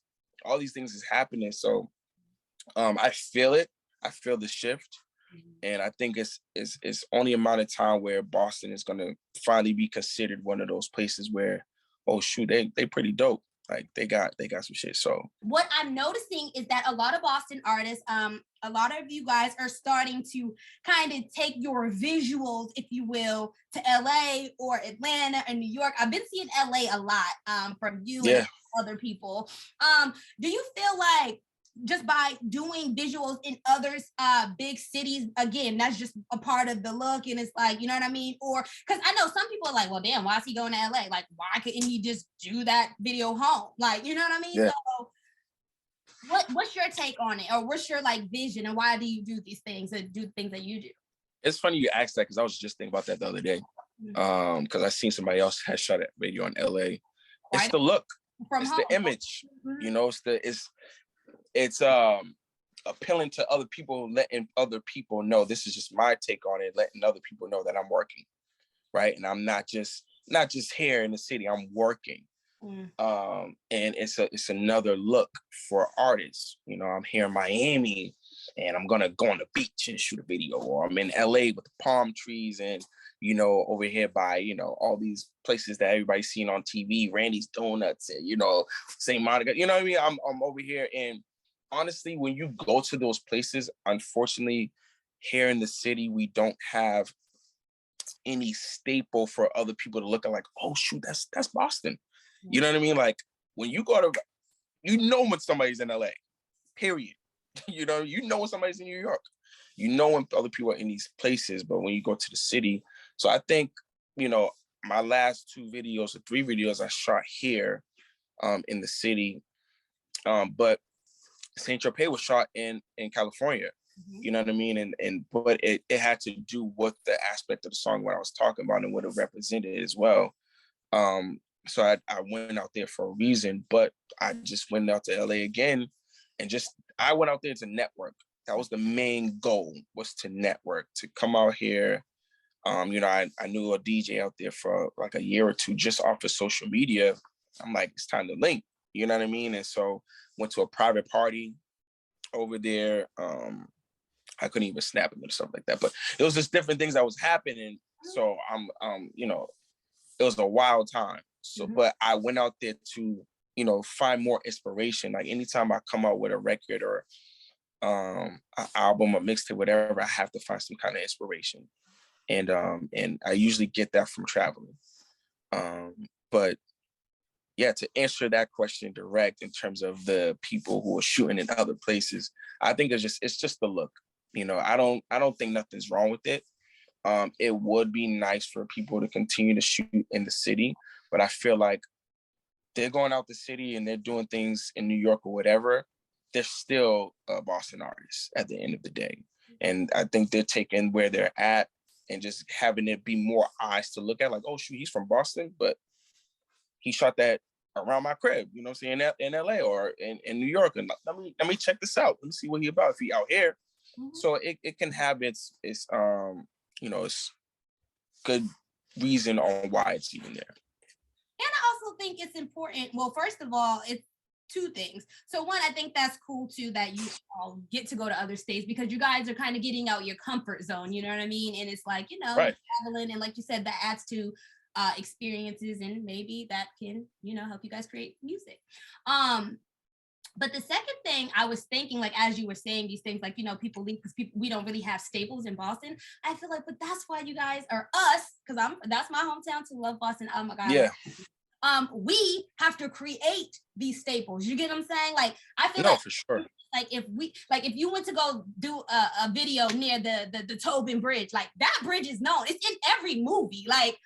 all these things is happening. So I feel it. I feel the shift. And I think it's only a amount of time where Boston is gonna finally be considered one of those places where, oh shoot, they pretty dope. Like, they got some shit. So what I'm noticing is that a lot of Boston artists, a lot of you guys are starting to kind of take your visuals, if you will, to LA or Atlanta and New York. I've been seeing LA a lot from you and other people. Do you feel like just by doing visuals in others big cities, again, that's just a part of the look, and it's like, you know what I mean? Or because I know some people are like, well, damn, why is he going to LA? Like, why couldn't he just do that video home? Like, you know what I mean? So what's your take on it, or what's your like vision, and why do you do these things and do the things that you do? It's funny you asked that, because I was just thinking about that the other day. Because I seen somebody else had shot that video in LA. It's the look, it's the image, you know, it's appealing to other people, letting other people know this is just my take on it, letting other people know that I'm working, right? And I'm not just here in the city, I'm working. And it's another look for artists. You know, I'm here in Miami and I'm gonna go on the beach and shoot a video, or I'm in LA with the palm trees and, you know, over here by, you know, all these places that everybody's seen on TV, Randy's Donuts and, you know, St. Monica, you know what I mean? I'm over here. And honestly, when you go to those places, unfortunately, here in the city, we don't have any staple for other people to look at like, oh shoot, that's Boston. You know what I mean? Like when you go to, you know when somebody's in LA, period. You know when somebody's in New York. You know when other people are in these places, but when you go to the city. So I think, you know, my last 2 videos or 3 videos I shot here in the city. But Saint Tropez was shot in California. You know what I mean? But it had to do with the aspect of the song what I was talking about and what it represented as well. So I went out there for a reason, but I just went out to LA again and I went out there to network. That was the main goal, was to network, to come out here. You know, I knew a DJ out there for like a year or 2 just off of social media. I'm like, it's time to link, you know what I mean? And so went to a private party over there. I couldn't even snap him and stuff like that, but it was just different things that was happening. So you know, it was a wild time. So, but I went out there to, you know, find more inspiration. Like anytime I come out with a record or an album or mixtape, whatever, I have to find some kind of inspiration. And I usually get that from traveling. But yeah, to answer that question direct in terms of the people who are shooting in other places, I think it's just the look. You know, I don't think nothing's wrong with it. It would be nice for people to continue to shoot in the city, but I feel like they're going out the city and they're doing things in New York or whatever. They're still a Boston artist at the end of the day. And I think they're taking where they're at and just having it be more eyes to look at, like, oh shoot, he's from Boston, but he shot that around my crib, you know what I'm saying, in LA or in New York. And let me check this out. Let me see what he about if he out here. So it can have its you know, it's good reason on why it's even there. And I also think it's important. Well, first of all, it's 2 things. So one, I think that's cool too, that you all get to go to other states because you guys are kind of getting out your comfort zone, you know what I mean? And it's like, you know, right. Traveling, and like you said, that adds to experiences, and maybe that can, you know, help you guys create music. But the second thing I was thinking, like, as you were saying these things, like, you know, people leave because we don't really have staples in Boston. I feel like, but that's why you guys are us, because that's my hometown to love Boston. Oh my God. Yeah. We have to create these staples. You get what I'm saying? Like, I feel like for sure. Like if you went to go do a video near the Tobin Bridge, like that bridge is known. It's in every movie. Like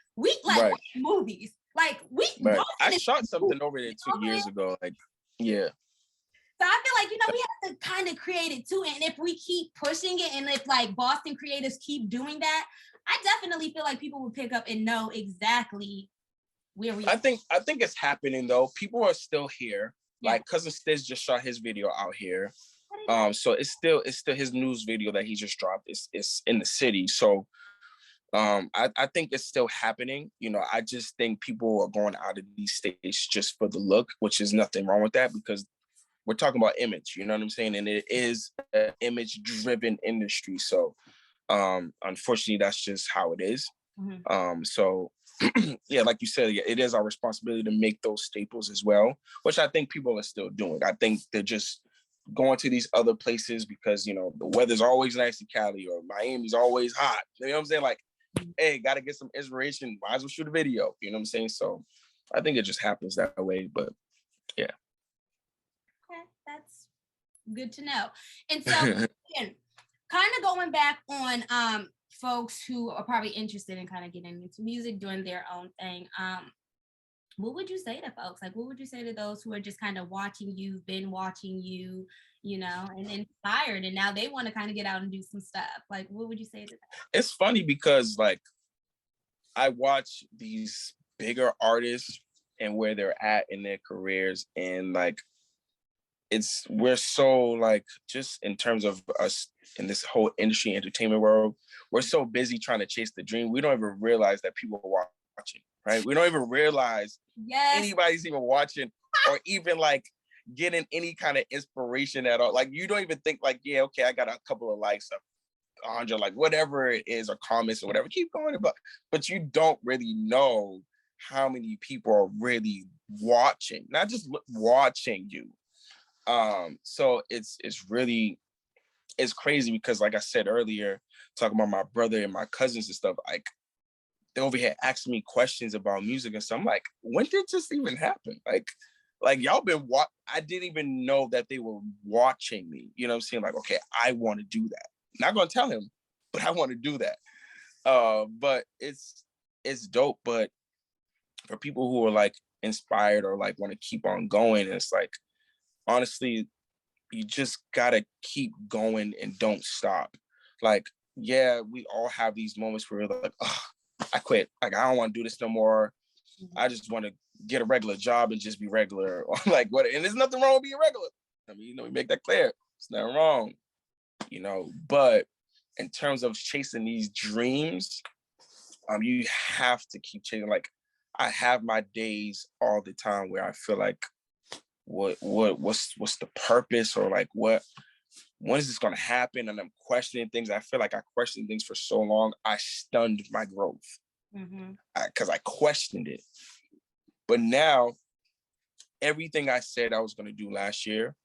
right. Movies. Like right. I shot something over there 2 years ago. Like, yeah. So I feel like, you know, we have to kind of create it too. And if we keep pushing it, and if like Boston creators keep doing that, I definitely feel like people will pick up and know exactly where we are. I think it's happening though. People are still here. Yeah. Like Cousin Stiz just shot his video out here. So it's still his news video that he just dropped. It's in the city. So I think it's still happening. You know, I just think people are going out of these states just for the look, which is nothing wrong with that, because we're talking about image, you know what I'm saying? And it is an image-driven industry. So unfortunately, that's just how it is. So yeah, like you said, it is our responsibility to make those staples as well, which I think people are still doing. I think they're just going to these other places because, you know, the weather's always nice in Cali or Miami's always hot. You know what I'm saying? Like, hey, got to get some inspiration. Might as well shoot a video. You know what I'm saying? So I think it just happens that way, but yeah. Okay, that's good to know. And so again, kind of going back on folks who are probably interested in kind of getting into music, doing their own thing. What would you say to folks? Like, what would you say to those who are just kind of watching you, been watching you, you know, and inspired, and now they want to kind of get out and do some stuff? Like, what would you say to them? It's funny because, like, I watch these bigger artists and where they're at in their careers, and like, we're so, like, just in terms of us in this whole industry entertainment world, we're so busy trying to chase the dream. We don't even realize that people are right? We don't even realize anybody's even watching or even like getting any kind of inspiration at all. Like you don't even think like, yeah, okay, I got a couple of likes, 100, like whatever it is, or comments or whatever, keep going. But you don't really know how many people are really watching, not just watching you. So it's really, it's crazy because like I said earlier, talking about my brother and my cousins and stuff, like they over here asking me questions about music and stuff. I'm like, when did this even happen? Like y'all been I didn't even know that they were watching me. You know what I'm saying? Like, okay, I want to do that. Not gonna tell him, but I want to do that. But it's dope. But for people who are like inspired or like want to keep on going, it's like, honestly, you just gotta keep going and don't stop. Like, yeah, we all have these moments where we're like, oh, I quit. Like, I don't want to do this no more. I just want to get a regular job and just be regular. Or like what? And there's nothing wrong with being regular. I mean, we make that clear. It's not wrong, But in terms of chasing these dreams, you have to keep chasing. Like, I have my days all the time where I feel like, what's the purpose, or like when is this going to happen? And I'm questioning things. I feel like I questioned things for so long. I stunned my growth because I questioned it. But now, everything I said I was going to do last year,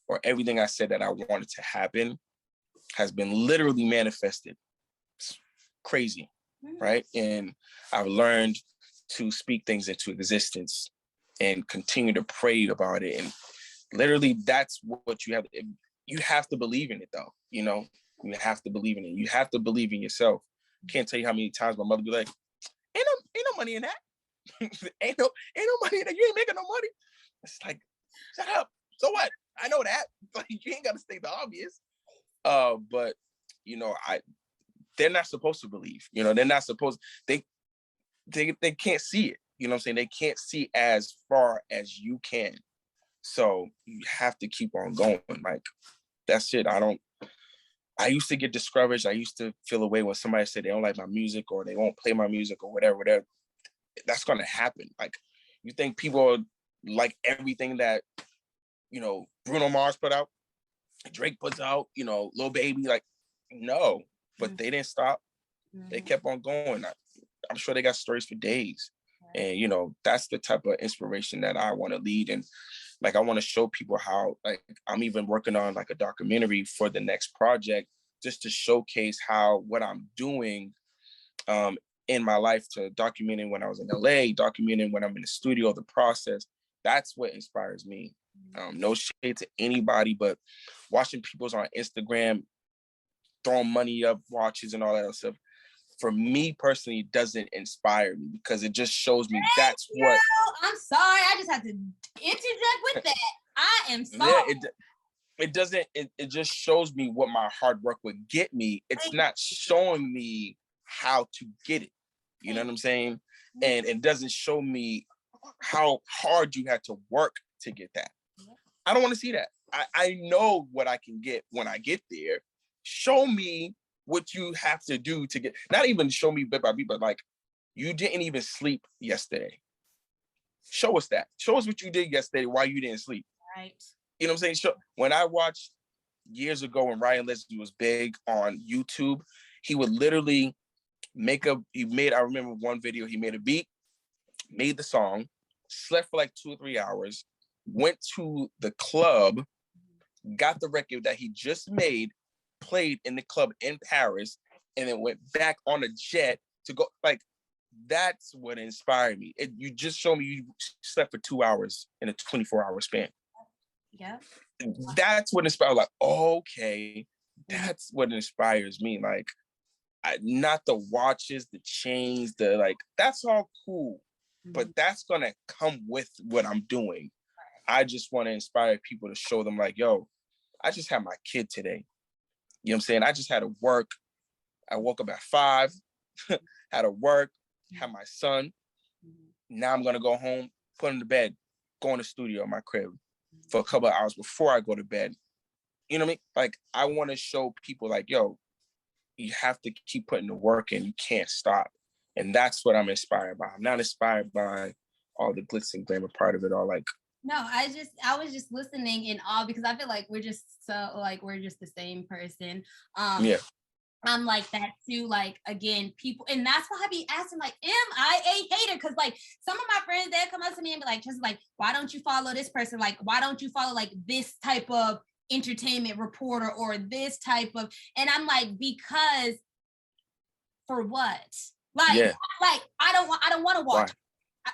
or everything I said that I wanted to happen, has been literally manifested. It's crazy, right? And I've learned to speak things into existence and continue to pray about it. And literally, that's what you have. You have to believe in it, though. You have to believe in it. You have to believe in yourself. Can't tell you how many times my mother be like, ain't no money in that. ain't no money in that. You ain't making no money. It's like, shut up. So what? I know that. Like, you ain't got to state the obvious. But they're not supposed to believe. They're not supposed. They can't see it. You know what I'm saying? They can't see as far as you can. So you have to keep on going. Like, that's it. I used to get discouraged. I used to feel away when somebody said they don't like my music or they won't play my music or whatever. That's going to happen. Like, you think people like everything that, Bruno Mars put out, Drake puts out, Lil Baby, like, no, but they didn't stop. They kept on going. I'm sure they got stories for days. And, that's the type of inspiration that I want to lead. And like, I want to show people how, like, I'm even working on like a documentary for the next project, just to showcase how what I'm doing in my life, to documenting when I was in LA, documenting when I'm in the studio, the process. That's what inspires me. No shade to anybody, but watching people's on Instagram throwing money up watches and all that stuff, for me personally, doesn't inspire me, because it just shows me that's what. I'm sorry, I just have to interject with that. I am sorry. Yeah, it doesn't. It just shows me what my hard work would get me. It's not showing me how to get it. You know what I'm saying? And it doesn't show me how hard you had to work to get that. I don't want to see that. I know what I can get when I get there. Show me what you have to do to get, not even show me bit by bit, but like, you didn't even sleep yesterday. Show us that. Show us what you did yesterday, why you didn't sleep. Right. You know what I'm saying? When I watched years ago when Ryan Leslie was big on YouTube, he would literally I remember one video, he made a beat, made the song, slept for like 2 or 3 hours, went to the club, got the record that he just made, played in the club in Paris, and then went back on a jet to go. Like, that's what inspired me. You just showed me you slept for 2 hours in a 24-hour span. Yeah. That's what inspired. Like, okay, that's what inspires me. Like, not the watches, the chains, that's all cool, but that's gonna come with what I'm doing. I just want to inspire people to show them, like, yo, I just had my kid today. You know what I'm saying? I just had to work. I woke up at 5, had to work, had my son. Now I'm gonna go home, put him to bed, go in the studio in my crib for a couple of hours before I go to bed. You know what I mean? Like, I want to show people, like, yo, you have to keep putting the work in. You can't stop. And that's what I'm inspired by. I'm not inspired by all the glitz and glamour part of it all. Like, no, I was just listening in awe because I feel like we're just we're just the same person. yeah. I'm like that too. Like, again, people, and that's why I be asking, like, am I a hater? Because like some of my friends, they'll come up to me and be like, just like, why don't you follow this person? Like, why don't you follow like this type of entertainment reporter or this type of, and I'm like, because for what? Like, Yeah. like I don't want to watch.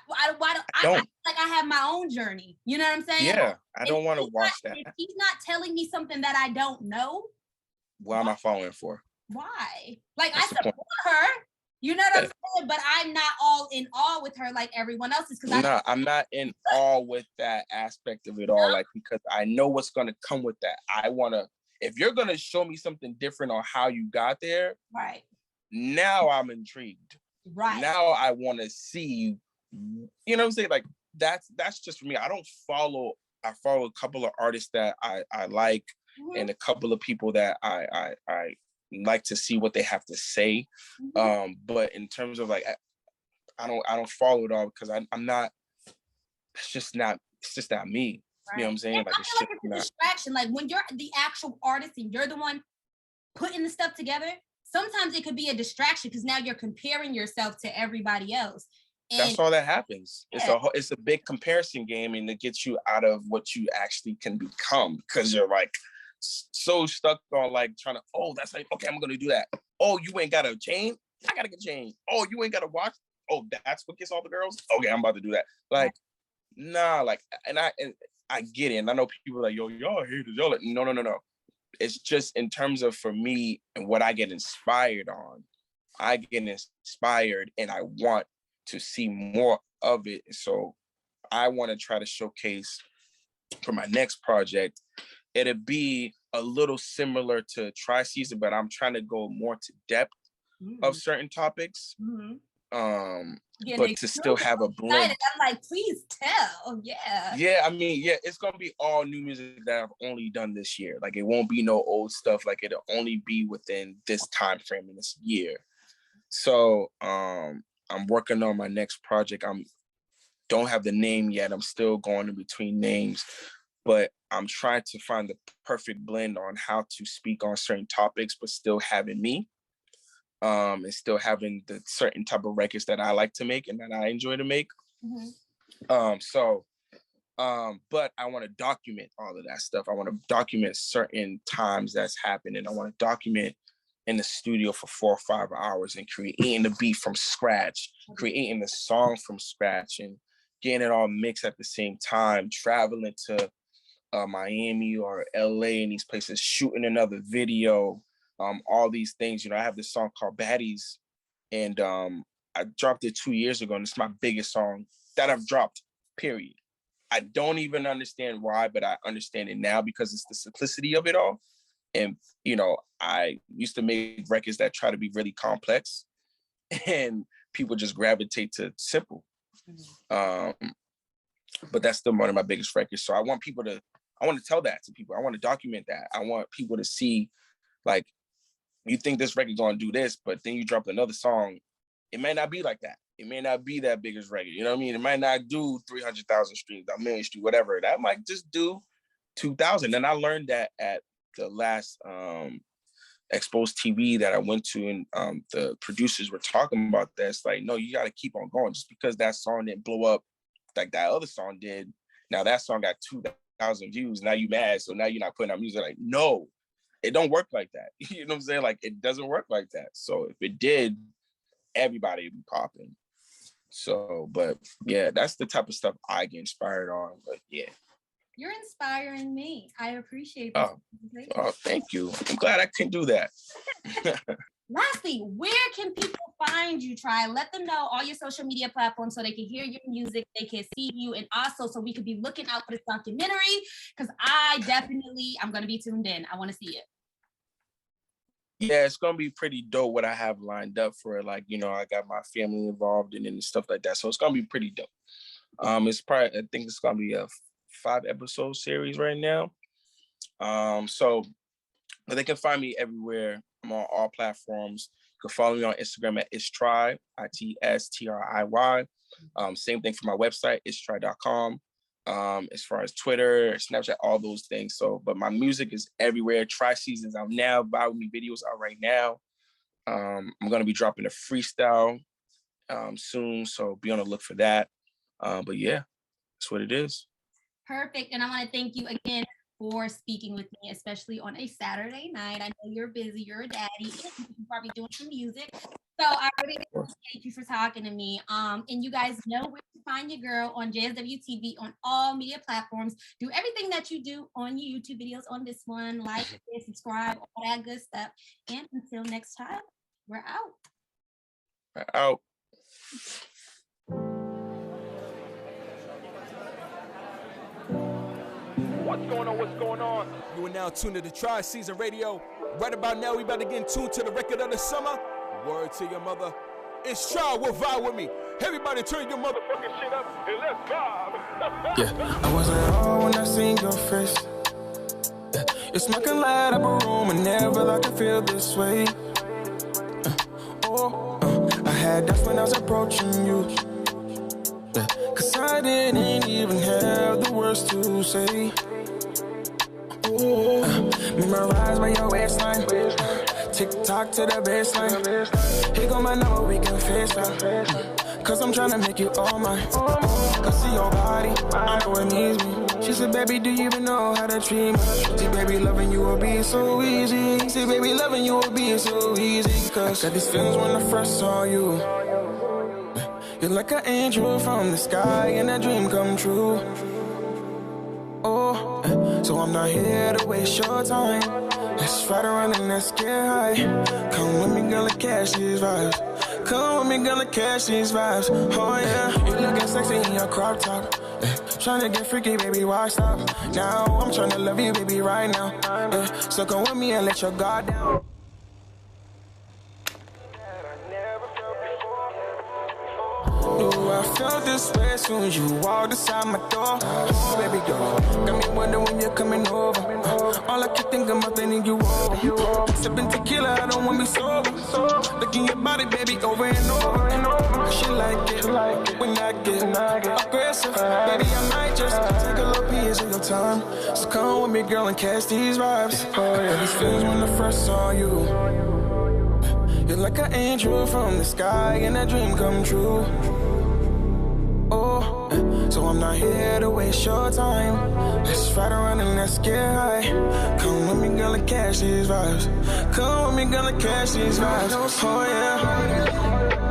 Why? I Don't. like I have my own journey. You know what I'm saying? Yeah, I don't want to watch that. If he's not telling me something that I don't know, what am I following for? Why? Like, What's I support her. You know what I'm saying? But I'm not all in awe with her like everyone else is. No, I'm not in awe with that aspect of it all. Like, because I know what's gonna come with that. I wanna, if you're gonna show me something different on how you got there, right? Now I'm intrigued. Right. Now I want to see. You know what I'm saying? Like, that's just for me. I follow a couple of artists that I like, and a couple of people that I like to see what they have to say. But in terms of like, I don't follow it all because I'm not. It's just not me. Right. You know what I'm saying? And like, I feel like it's a distraction. Like, when you're the actual artist and you're the one putting the stuff together, sometimes it could be a distraction because now you're comparing yourself to everybody else. And that's all that happens. Yeah. It's a big comparison game, and it gets you out of what you actually can become because you're like so stuck on like trying to, oh, that's like, okay, I'm gonna do that. Oh, you ain't got a chain? I gotta get chain. Oh, you ain't got a watch? Oh, that's what gets all the girls? Okay, I'm about to do that. Like, nah, like, and I get it, and I know people are like, yo, y'all haters, y'all like, no. It's just in terms of, for me, and what I get inspired on. I get inspired and I want to see more of it. So I want to try to showcase for my next project. It'll be a little similar to Try Season, but I'm trying to go more to depth of certain topics. But to still have a blend. I'm like, please tell. Yeah. Yeah, I mean, yeah, it's gonna be all new music that I've only done this year. Like, it won't be no old stuff. Like, it'll only be within this time frame in this year. So I'm working on my next project. Don't have the name yet. I'm still going in between names, but I'm trying to find the perfect blend on how to speak on certain topics, but still having me, and still having the certain type of records that I like to make and that I enjoy to make. But I want to document all of that stuff. I want to document certain times that's happened, and I want to document in the studio for 4 or 5 hours and creating the beat from scratch, creating the song from scratch, and getting it all mixed at the same time, traveling to Miami or LA and these places, shooting another video, all these things. You know, I have this song called Baddies, and I dropped it 2 years ago, and it's my biggest song that I've dropped, period. I don't even understand why, but I understand it now because it's the simplicity of it all. And, you know, I used to make records that try to be really complex, and people just gravitate to simple. But that's still one of my biggest records. So I want to tell that to people. I want to document that. I want people to see, like, you think this record's gonna do this, but then you drop another song, it may not be like that. It may not be that biggest record. You know what I mean? It might not do 300,000 streams, a million streams, whatever. That might just do 2,000. And I learned that at the last Exposed TV that I went to, and the producers were talking about that. It's like, no, you got to keep on going. Just because that song didn't blow up like that other song did, now that song got 2,000 views. Now you mad, so now you're not putting out music. Like, no, it don't work like that. You know what I'm saying? Like, it doesn't work like that. So if it did, everybody would be popping. So, but yeah, that's the type of stuff I get inspired on. But yeah. You're inspiring me. I appreciate that. Oh, thank you. I'm glad I can do that. Lastly, where can people find you, Try? Let them know all your social media platforms so they can hear your music, they can see you, and also so we could be looking out for this documentary, because I'm going to be tuned in. I want to see it. Yeah, it's going to be pretty dope what I have lined up for it. Like, you know, I got my family involved in it and stuff like that. So it's going to be pretty dope. It's probably, I think it's going to be a 5-episode series right now. So but they can find me everywhere. I'm on all platforms. You can follow me on Instagram at itstry, ITSTRIY. Same thing for my website, itstry.com. As far as Twitter, Snapchat, all those things. So, but my music is everywhere. Try Seasons out now. Buy With Me videos out right now. I'm going to be dropping a freestyle soon, so be on the look for that. But yeah, that's what it is. Perfect. And I want to thank you again for speaking with me, especially on a Saturday night. I know you're busy, you're a daddy, and you're probably doing some music. So I really appreciate you for talking to me. And you guys know where to find your girl on JSWTV on all media platforms. Do everything that you do on your YouTube videos on this one. Like, share, subscribe, all that good stuff. And until next time, we're out. We're out. What's going on? What's going on? You are now tuned to the Tri-Season Radio. Right about now, we about to get in tune to the record of the summer. Word to your mother. It's Try, will vibe with me. Everybody turn your motherfucking shit up and let's vibe. Yeah, I was at home when I seen your face. Yeah, you're smoking light up a room and never I could feel this way. I had doubts when I was approaching you. Yeah, cause I didn't even have the words to say. Memorize by your waistline. Tick-tock to the baseline. Here go my number, we can FaceTime. Cause I'm tryna make you all mine. Cause see your body, I know it needs me. She said, baby, do you even know how to treat me? See, baby, loving you will be so easy. See, baby, loving you will be so easy. Cause I got these feelings when I first saw you. You're like an angel from the sky and a dream come true. So I'm not here to waste your time. Let's ride around and let's get high. Come with me, girl, and catch these vibes. Come with me, girl, and catch these vibes. Oh yeah, you looking sexy in your crop top. Tryna get freaky, baby, why stop? Now I'm tryna love you, baby, right now. So come with me and let your guard down. Ooh, I felt this way as soon as you walked inside my door. Oh, baby girl, got me wondering when you're coming over. All I can think about thinking you over. Sipping tequila, I don't want me sober. Looking your body, baby, over and over. She like it when I get aggressive. Baby, I might just take a little piece of your time. So come with me, girl, and catch these vibes. Got these feelings when I first saw you. You're like an angel from the sky and a dream come true. So I'm not here to waste your time. Let's ride around and let's get high. Come with me, girl, and catch these vibes. Come with me, girl, and catch these vibes. Oh yeah.